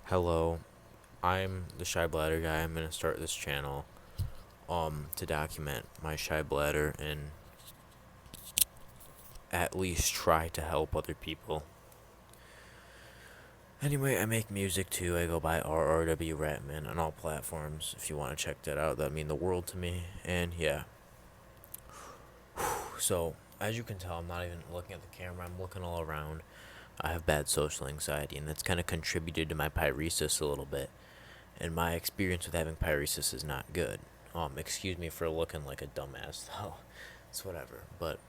Hello, I'm the shy bladder guy. I'm gonna start this channel to document my shy bladder and at least try to help other people. Anyway, I make music too. I go by RRW Ratman on all platforms. If you want to check that out, that'd mean the world to me. And yeah. So, as you can tell, I'm not even looking at the camera. I'm looking all around. I have bad social anxiety, and that's kind of contributed to my paruresis a little bit. And my experience with having paruresis is not good. Excuse me for looking like a dumbass, though. It's whatever. But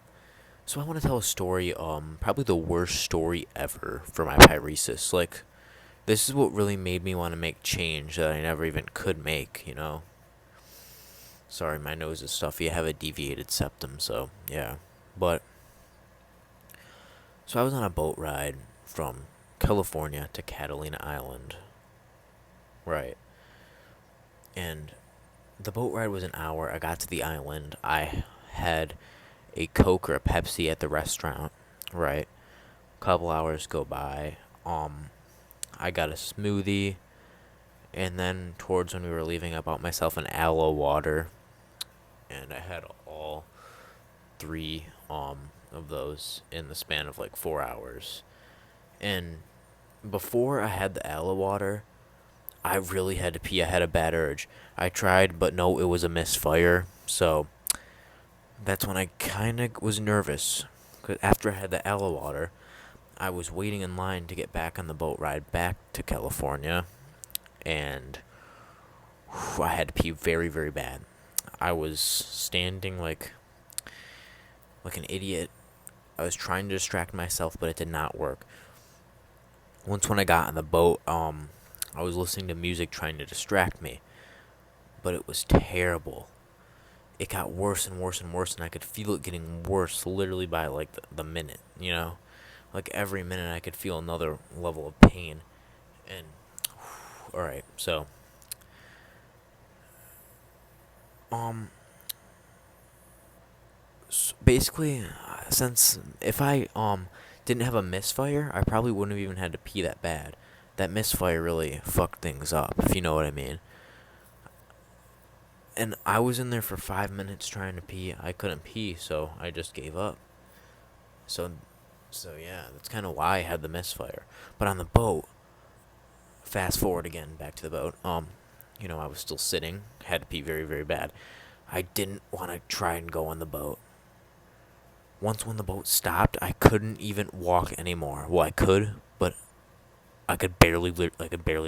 so I want to tell a story. Probably the worst story ever for my paruresis. Like, this is what really made me want to make change that I never even could make. Sorry, my nose is stuffy. I have a deviated septum, so yeah. But so I was on a boat ride from California to Catalina Island. Right. And the boat ride was an hour. I got to the island. I had a Coke or a Pepsi at the restaurant. Right. Couple hours go by. I got a smoothie, and then towards when we were leaving, I bought myself an aloe water, and I had all three of those in the span of like 4 hours. And before I had the aloe water, I really had to pee. I had a bad urge. I tried, but no, it was a misfire. So that's when I kind of was nervous. 'Cause after I had the aloe water, I was waiting in line to get back on the boat ride back to California, and I had to pee very, very bad. I was standing like an idiot. I was trying to distract myself, but it did not work. Once when I got on the boat, I was listening to music trying to distract me, but it was terrible. It got worse and worse and worse, and I could feel it getting worse literally by like the minute. Like every minute I could feel another level of pain. And alright, so um basically, since if I didn't have a misfire, I probably wouldn't have even had to pee that bad. That misfire really fucked things up, if you know what I mean. And I was in there for 5 minutes trying to pee. I couldn't pee, so I just gave up. So, so yeah, that's kind of why I had the misfire. But on the boat, fast forward again back to the boat. I was still sitting, had to pee very, very bad. I didn't want to try and go on the boat. Once when the boat stopped, I couldn't even walk anymore. Well, I could, but I could barely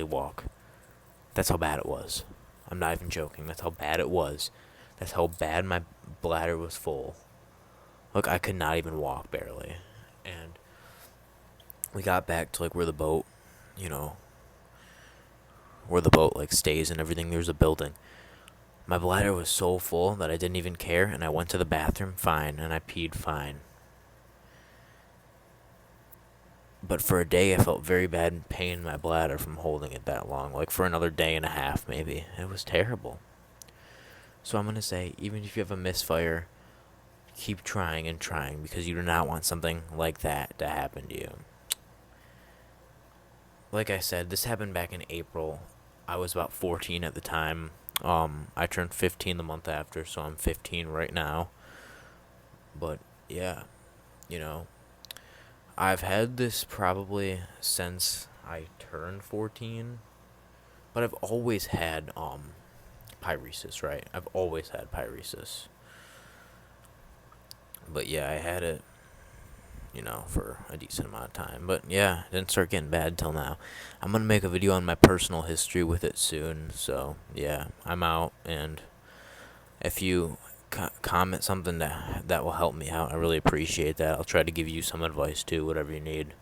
walk. That's how bad it was. I'm not even joking. That's how bad it was. That's how bad my bladder was full. Look, I could not even walk barely. And we got back to like you know, where the boat like stays and everything. There's a building. My bladder was so full that I didn't even care, and I went to the bathroom fine, and I peed fine. But for a day, I felt very bad pain in my bladder from holding it that long. Like for another day and a half, maybe. It was terrible. So I'm going to say, even if you have a misfire, keep trying and trying because you do not want something like that to happen to you. Like I said, this happened back in April. I was about 14 at the time. I turned 15 the month after, so I'm 15 right now. But yeah, you know, I've had this probably since I turned 14, but I've always had paruresis, right? I've always had paruresis. But yeah, I had it, for a decent amount of time. But yeah, it didn't start getting bad till now. I'm gonna make a video on my personal history with it soon. So yeah, I'm out, and if you comment something that will help me out, I really appreciate that. I'll try to give you some advice too, whatever you need.